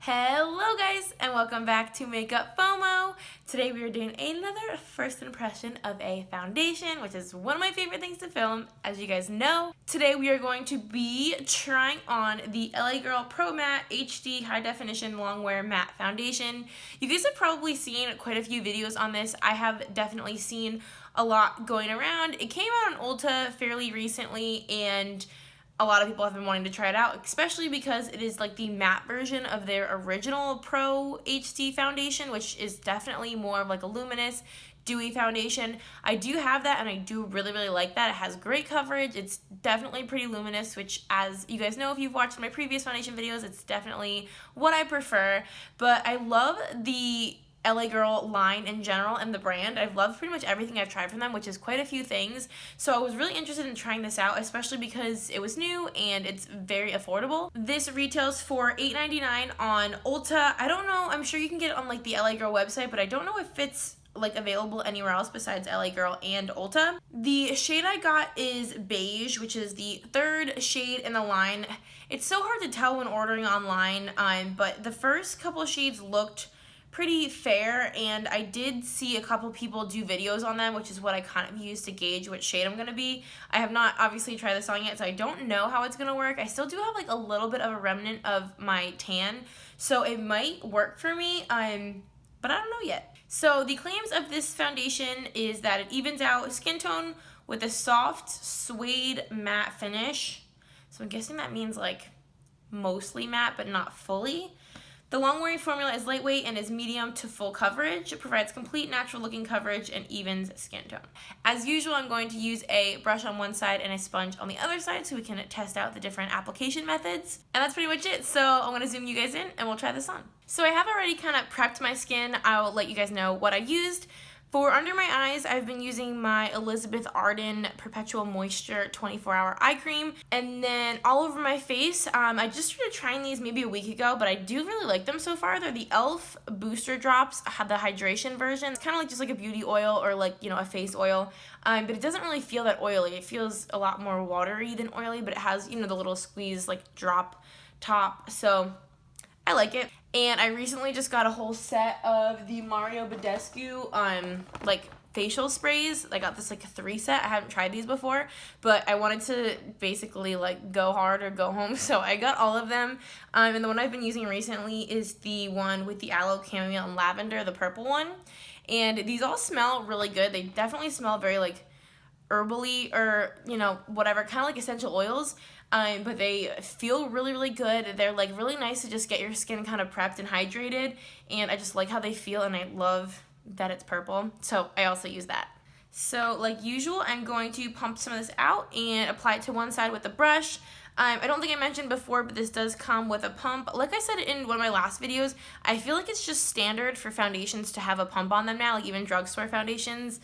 Hello guys and welcome back to Makeup FOMO. Today we are doing another first impression of a foundation, which is one of my favorite things to film, as you guys know. Today we are going to be trying on the LA Girl Pro Matte HD High Definition Longwear Matte Foundation. You guys have probably seen quite a few videos on this. I have definitely seen a lot going around. It came out on Ulta fairly recently and a lot of people have been wanting to try it out, especially because it is like the matte version of their original Pro HD foundation, which is definitely more of like a luminous, dewy foundation. I do have that and I do really like that. It has great coverage. It's definitely pretty luminous, which, as you guys know if you've watched my previous foundation videos, it's definitely what I prefer. But I love the LA Girl line in general and the brand. I've loved pretty much everything I've tried from them, which is quite a few things. So I was really interested in trying this out, especially because it was new and it's very affordable. This retails for $8.99 on Ulta. I don't know, I'm sure you can get it on like the LA Girl website, but I don't know if it's like available anywhere else besides LA Girl and Ulta. The shade I got is beige, which is the third shade in the line. It's so hard to tell when ordering online, but the first couple shades looked pretty fair, and I did see a couple people do videos on them, which is what I kind of use to gauge which shade I'm gonna be. I have not obviously tried this on yet, so I don't know how it's gonna work. I still do have like a little bit of a remnant of my tan, so it might work for me, but I don't know yet. So the claims of this foundation is that it evens out skin tone with a soft suede matte finish. So I'm guessing that means like mostly matte, but not fully. The long-wearing formula is lightweight and is medium to full coverage. It provides complete natural-looking coverage and evens skin tone. As usual, I'm going to use a brush on one side and a sponge on the other side so we can test out the different application methods. And that's pretty much it. So I'm going to zoom you guys in and we'll try this on. So I have already kind of prepped my skin. I'll let you guys know what I used. For under my eyes, I've been using my Elizabeth Arden Perpetual Moisture 24-hour eye cream. And then all over my face, I just started trying these maybe a week ago, but I do really like them so far. They're the e.l.f. Booster Drops, the hydration version. It's kind of like just like a beauty oil or like, you know, a face oil. But it doesn't really feel that oily. It feels a lot more watery than oily, but it has, you know, the little squeeze like drop top. So I like it. And I recently just got a whole set of the Mario Badescu like facial sprays. I got this like a 3 set. I haven't tried these before, but I wanted to basically like go hard or go home, so I got all of them. And the one I've been using recently is the one with the aloe, chamomile, and lavender, the purple one. And these all smell really good. They definitely smell very like herbally, or you know, whatever, kind of like essential oils, but they feel really good. They're like really nice to just get your skin kind of prepped and hydrated, and I just like how they feel, and I love that it's purple, so I also use that. So like usual, I'm going to pump some of this out and apply it to one side with a brush. I don't think I mentioned before, but this does come with a pump. Like I said in one of my last videos, I feel like it's just standard for foundations to have a pump on them now, like even drugstore foundations,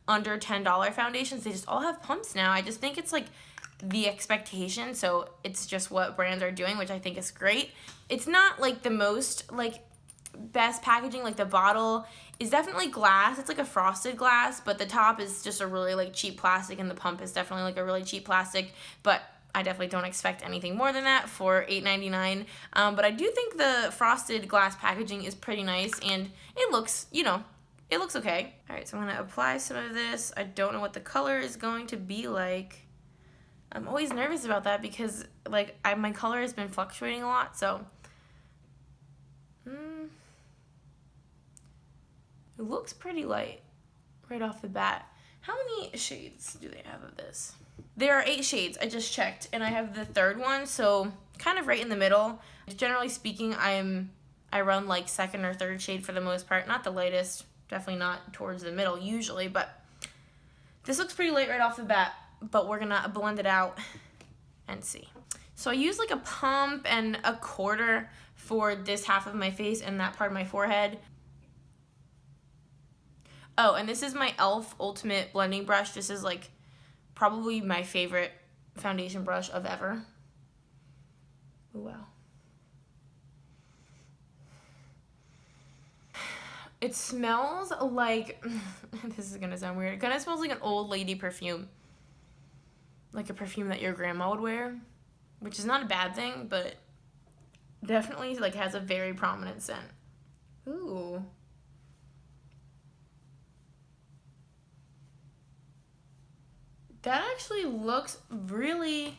under $10 foundations, they just all have pumps now. I just think it's like the expectation, so it's just what brands are doing, which I think is great. It's not like the most like best packaging. Like the bottle is definitely glass, it's like a frosted glass, but the top is just a really like cheap plastic, and the pump is definitely like a really cheap plastic, but I definitely don't expect anything more than that for $8.99. But I do think the frosted glass packaging is pretty nice, and it looks, you know, it looks okay. All right, so I'm gonna apply some of this. I don't know what the color is going to be like. I'm always nervous about that because like my color has been fluctuating a lot, so. It looks pretty light right off the bat. How many shades do they have of this? There are 8 shades, I just checked, and I have the third one, so kind of right in the middle. Generally speaking, I run like second or third shade for the most part, not the lightest. Definitely not towards the middle usually, but this looks pretty light right off the bat, but we're gonna blend it out and see. So I use like a pump and a quarter for this half of my face and that part of my forehead. Oh, and this is my e.l.f. Ultimate Blending Brush. This is like probably my favorite foundation brush of ever. Oh, wow. It smells like, this is gonna sound weird, it kind of smells like an old lady perfume. Like a perfume that your grandma would wear, which is not a bad thing, but definitely like has a very prominent scent. Ooh. That actually looks really,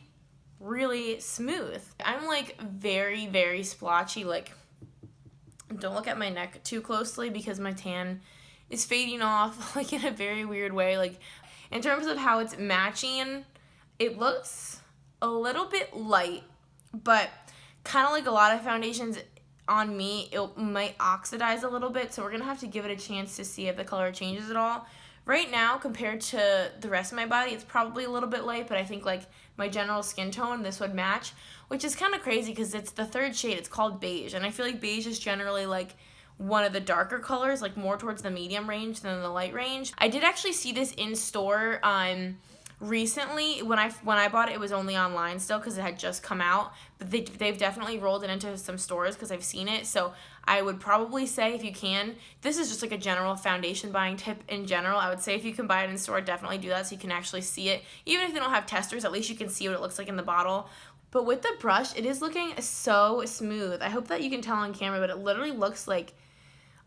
really smooth. I'm like very, very splotchy. Like, don't look at my neck too closely because my tan is fading off like in a very weird way. Like, in terms of how it's matching, it looks a little bit light, but kind of like a lot of foundations on me, it might oxidize a little bit, so we're gonna have to give it a chance to see if the color changes at all. Right now, compared to the rest of my body, it's probably a little bit light, but I think like my general skin tone, this would match, which is kind of crazy because it's the third shade. It's called beige, and I feel like beige is generally like one of the darker colors, like more towards the medium range than the light range. I did actually see this in store recently. When I bought it, it was only online still because it had just come out, but they've definitely rolled it into some stores because I've seen it. So I would probably say, if you can, this is just like a general foundation buying tip in general. I would say if you can buy it in store, definitely do that so you can actually see it. Even if they don't have testers, at least you can see what it looks like in the bottle. But with the brush, it is looking so smooth. I hope that you can tell on camera, but it literally looks like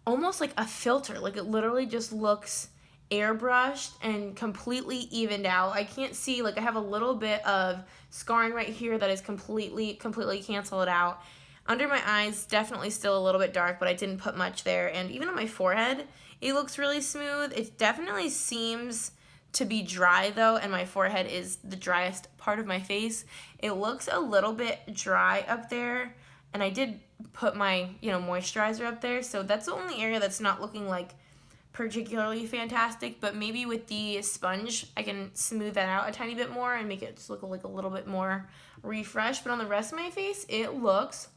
almost like a filter. Like, it literally just looks airbrushed and completely evened out. I can't see, like, I have a little bit of scarring right here that is completely canceled out. Under my eyes, definitely still a little bit dark, but I didn't put much there. And even on my forehead, it looks really smooth. It definitely seems to be dry though, and my forehead is the driest part of my face. It looks a little bit dry up there, and I did put my, moisturizer up there, so that's the only area that's not looking like particularly fantastic. But maybe with the sponge I can smooth that out a tiny bit more and make it just look like a little bit more refreshed. But on the rest of my face, it looks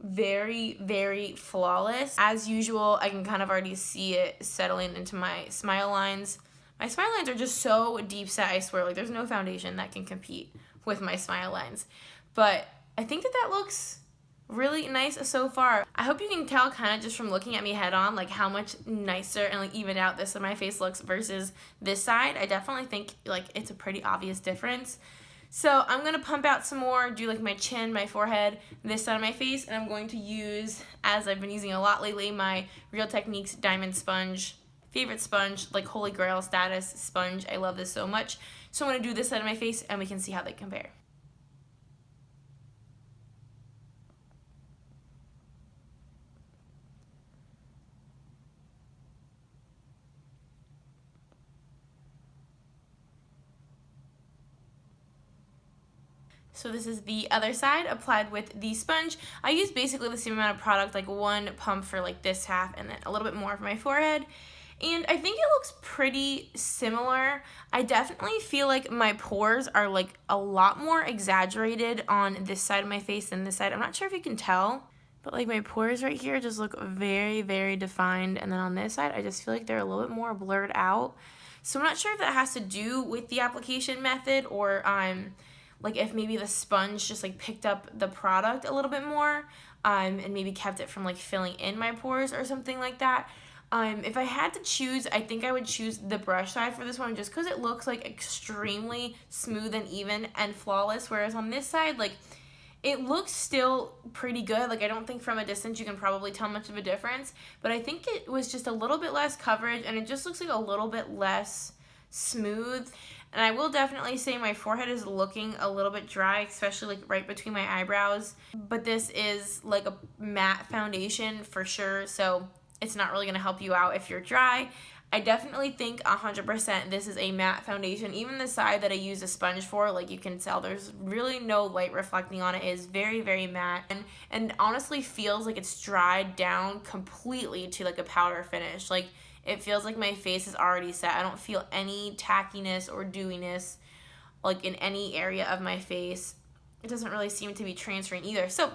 very, very flawless. As usual, I can kind of already see it settling into my smile lines. My smile lines are just so deep set, I swear. Like, there's no foundation that can compete with my smile lines. But I think that looks really nice so far. I hope you can tell kind of just from looking at me head on, like, how much nicer and like evened out this side of my face looks versus this side. I definitely think like it's a pretty obvious difference. So I'm going to pump out some more, do like my chin, my forehead, this side of my face, and I'm going to use, as I've been using a lot lately, my Real Techniques Diamond Sponge. Favorite sponge, like holy grail status sponge. I love this so much. So I'm going to do this side of my face and we can see how they compare. So this is the other side applied with the sponge. I use basically the same amount of product, like one pump for like this half and then a little bit more for my forehead. And I think it looks pretty similar. I definitely feel like my pores are like a lot more exaggerated on this side of my face than this side. I'm not sure if you can tell, but like my pores right here just look very, very defined. And then on this side, I just feel like they're a little bit more blurred out. So I'm not sure if that has to do with the application method or like if maybe the sponge just like picked up the product a little bit more and maybe kept it from like filling in my pores or something like that. If I had to choose, I think I would choose the brush side for this one just because it looks like extremely smooth and even and flawless, whereas on this side, like, it looks still pretty good. Like, I don't think from a distance you can probably tell much of a difference, but I think it was just a little bit less coverage and it just looks like a little bit less smooth. And I will definitely say my forehead is looking a little bit dry, especially like right between my eyebrows, but this is like a matte foundation for sure, so it's not really going to help you out if you're dry. I definitely think 100% this is a matte foundation. Even the side that I use a sponge for, like, you can tell there's really no light reflecting on it. It is very, very matte and honestly feels like it's dried down completely to like a powder finish. Like, it feels like my face is already set. I don't feel any tackiness or dewiness like in any area of my face. It doesn't really seem to be transferring either. So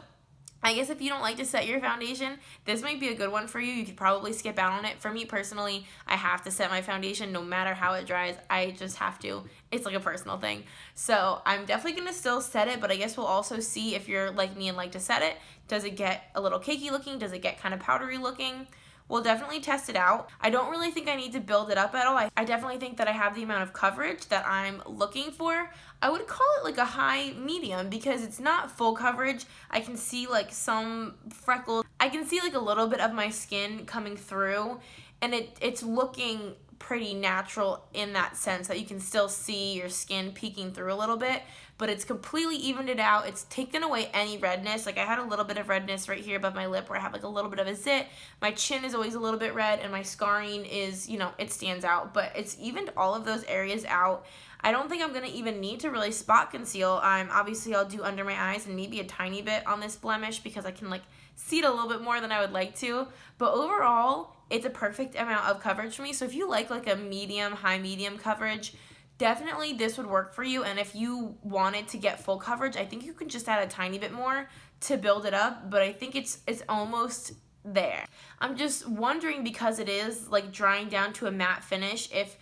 I guess if you don't like to set your foundation, this might be a good one for you. You could probably skip out on it. For me personally, I have to set my foundation no matter how it dries. I just have to. It's like a personal thing. So I'm definitely going to still set it, but I guess we'll also see if you're like me and like to set it. Does it get a little cakey looking? Does it get kind of powdery looking? we'll definitely test it out. I don't really think I need to build it up at all. I definitely think that I have the amount of coverage that I'm looking for. I would call it like a high medium because it's not full coverage. I can see like some freckles. I can see like a little bit of my skin coming through, and it's looking pretty natural in that sense that you can still see your skin peeking through a little bit, but it's completely evened it out. It's taken away any redness. Like I had a little bit of redness right here above my lip where I have like a little bit of a zit. My chin is always a little bit red, and my scarring is, you know, it stands out, but it's evened all of those areas out. I don't think I'm going to even need to really spot conceal. Obviously I'll do under my eyes and maybe a tiny bit on this blemish because I can like see it a little bit more than I would like to. But overall, it's a perfect amount of coverage for me. So if you like a medium, high medium coverage, definitely this would work for you. And if you wanted to get full coverage, I think you can just add a tiny bit more to build it up. But I think it's almost there. I'm just wondering, because it is like drying down to a matte finish, if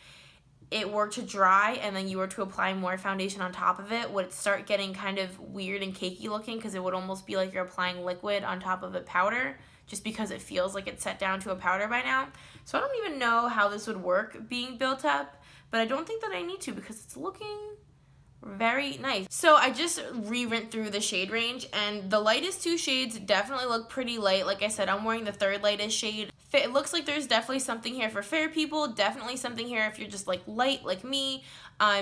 it were to dry and then you were to apply more foundation on top of it, would it start getting kind of weird and cakey looking, because it would almost be like you're applying liquid on top of a powder just because it feels like it's set down to a powder by now. So I don't even know how this would work being built up, but I don't think that I need to because it's looking very nice. So I just re-went through the shade range, and the lightest two shades definitely look pretty light. Like I said, I'm wearing the third lightest shade. It looks like there's definitely something here for fair people, definitely something here if you're just like light like me.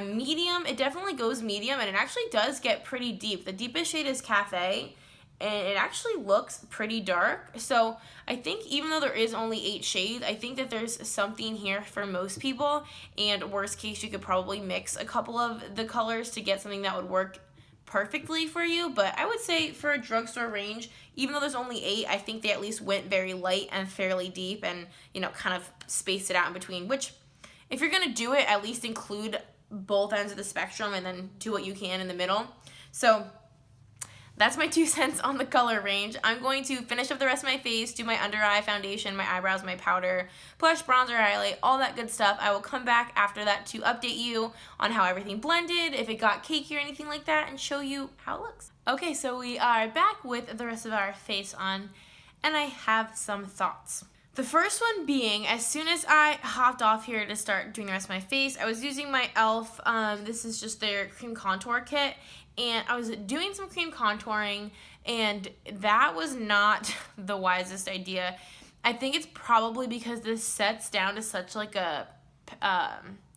Medium, it definitely goes medium, and it actually does get pretty deep. The deepest shade is Cafe, and it actually looks pretty dark. So I think even though there is only 8 shades, I think that there's something here for most people, and worst case, you could probably mix a couple of the colors to get something that would work perfectly for you. But I would say for a drugstore range, even though there's only 8, I think they at least went very light and fairly deep, and, you know, kind of spaced it out in between, which if you're gonna do it, at least include both ends of the spectrum and then do what you can in the middle. So that's my 2 cents on the color range. I'm going to finish up the rest of my face, do my under eye foundation, my eyebrows, my powder, blush, bronzer, highlight, all that good stuff. I will come back after that to update you on how everything blended, if it got cakey or anything like that, and show you how it looks. Okay, so we are back with the rest of our face on, and I have some thoughts. The first one being, as soon as I hopped off here to start doing the rest of my face, I was using my e.l.f. This is just their cream contour kit, and I was doing some cream contouring, and that was not the wisest idea. I think it's probably because this sets down to such like a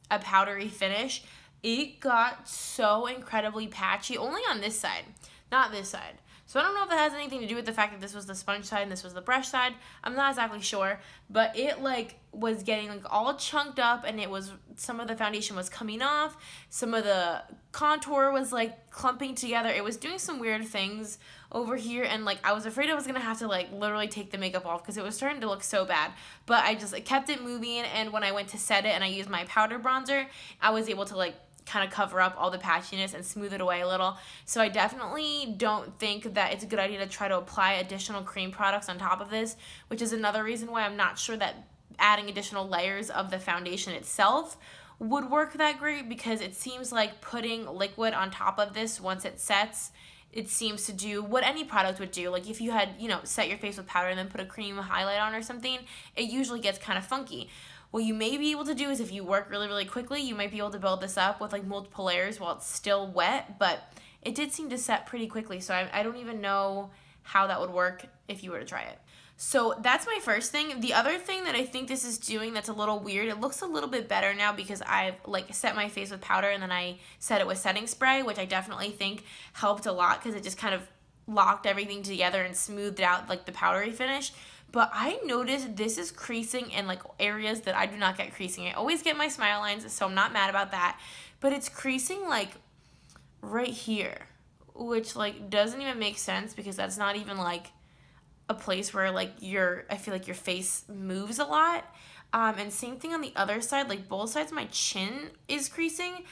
powdery finish. It got so incredibly patchy, only on this side, not this side. So I don't know if that has anything to do with the fact that this was the sponge side and this was the brush side. I'm not exactly sure, but it like was getting like all chunked up, and it was, some of the foundation was coming off, some of the contour was like clumping together. It was doing some weird things over here, and like I was afraid I was gonna have to like literally take the makeup off because it was starting to look so bad. But I just kept it moving, and when I went to set it and I used my powder bronzer, I was able to like kind of cover up all the patchiness and smooth it away a little. So I definitely don't think that it's a good idea to try to apply additional cream products on top of this, which is another reason why I'm not sure that adding additional layers of the foundation itself would work that great, because it seems like putting liquid on top of this once it sets, it seems to do what any product would do. Like if you had, you know, set your face with powder and then put a cream highlight on or something, it usually gets kind of funky. What you may be able to do is, if you work really, really quickly, you might be able to build this up with like multiple layers while it's still wet, but it did seem to set pretty quickly, so I don't even know how that would work if you were to try it. So that's my first thing. The other thing that I think this is doing that's a little weird, it looks a little bit better now because I've like set my face with powder and then I set it with setting spray, which I definitely think helped a lot because it just kind of locked everything together and smoothed out like the powdery finish. But I noticed this is creasing in like areas that I do not get creasing. I always get my smile lines, so I'm not mad about that. But it's creasing like right here, which like doesn't even make sense because that's not even like a place where like I feel like your face moves a lot. And same thing on the other side, like both sides of my chin is creasing.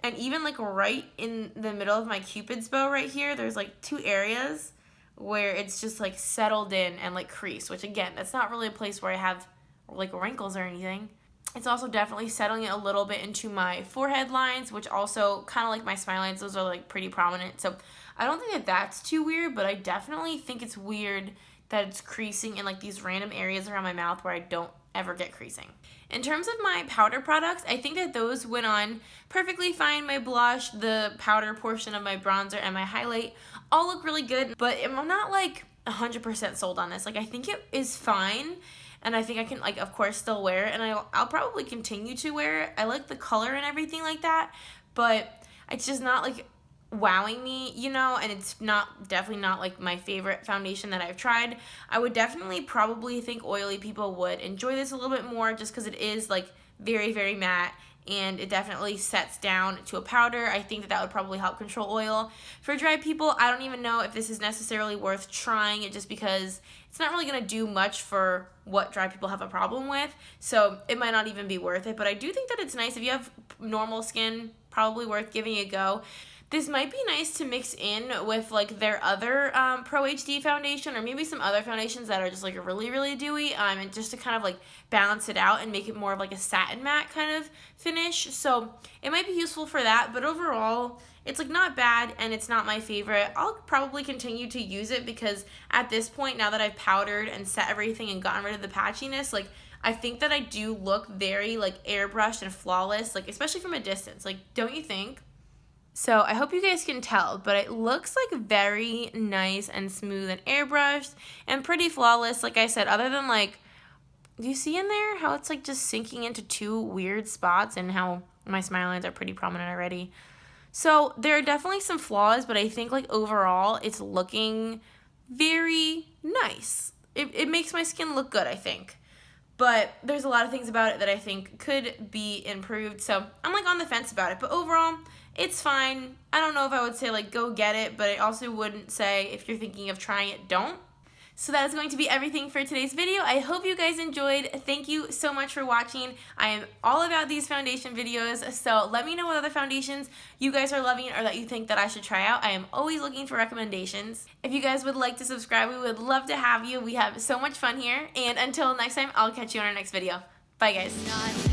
And even like right in the middle of my Cupid's bow right here, there's like 2 areas where it's just like settled in and like creased, which again, that's not really a place where I have like wrinkles or anything. It's also definitely settling it a little bit into my forehead lines, which also kind of like my smile lines, those are like pretty prominent. So I don't think that that's too weird, but I definitely think it's weird that it's creasing in like these random areas around my mouth where I don't ever get creasing. In terms of my powder products, I think that those went on perfectly fine. My blush, the powder portion of my bronzer, and my highlight all look really good, but I'm not like 100% sold on this. Like, I think it is fine, and I think I can, like, of course, still wear it, and I'll probably continue to wear it. I like the color and everything like that, but it's just not like wowing me, you know, and it's definitely not like my favorite foundation that I've tried. I would definitely probably think oily people would enjoy this a little bit more just because it is like very, very matte, and it definitely sets down to a powder. I think that would probably help control oil. For dry people, I don't even know if this is necessarily worth trying it, just because it's not really going to do much for what dry people have a problem with, so it might not even be worth it. But I do think that it's nice if you have normal skin, probably worth giving it a go. This might be nice to mix in with like their other Pro HD foundation, or maybe some other foundations that are just like really, really dewy, and just to kind of like balance it out and make it more of like a satin matte kind of finish. So it might be useful for that, but overall it's like not bad, and it's not my favorite. I'll probably continue to use it because at this point, now that I've powdered and set everything and gotten rid of the patchiness, like I think that I do look very like airbrushed and flawless, like especially from a distance. Like, don't you think? So I hope you guys can tell, but it looks like very nice and smooth and airbrushed and pretty flawless. Like I said, other than like, do you see in there how it's like just sinking into two weird spots, and how my smile lines are pretty prominent already? So there are definitely some flaws, but I think like overall it's looking very nice. It makes my skin look good, I think. But there's a lot of things about it that I think could be improved. So I'm like on the fence about it. But overall, it's fine. I don't know if I would say like go get it, but I also wouldn't say if you're thinking of trying it, don't. So that is going to be everything for today's video. I hope you guys enjoyed. Thank you so much for watching. I am all about these foundation videos, so let me know what other foundations you guys are loving or that you think that I should try out. I am always looking for recommendations. If you guys would like to subscribe, we would love to have you. We have so much fun here. And until next time, I'll catch you in our next video. Bye, guys.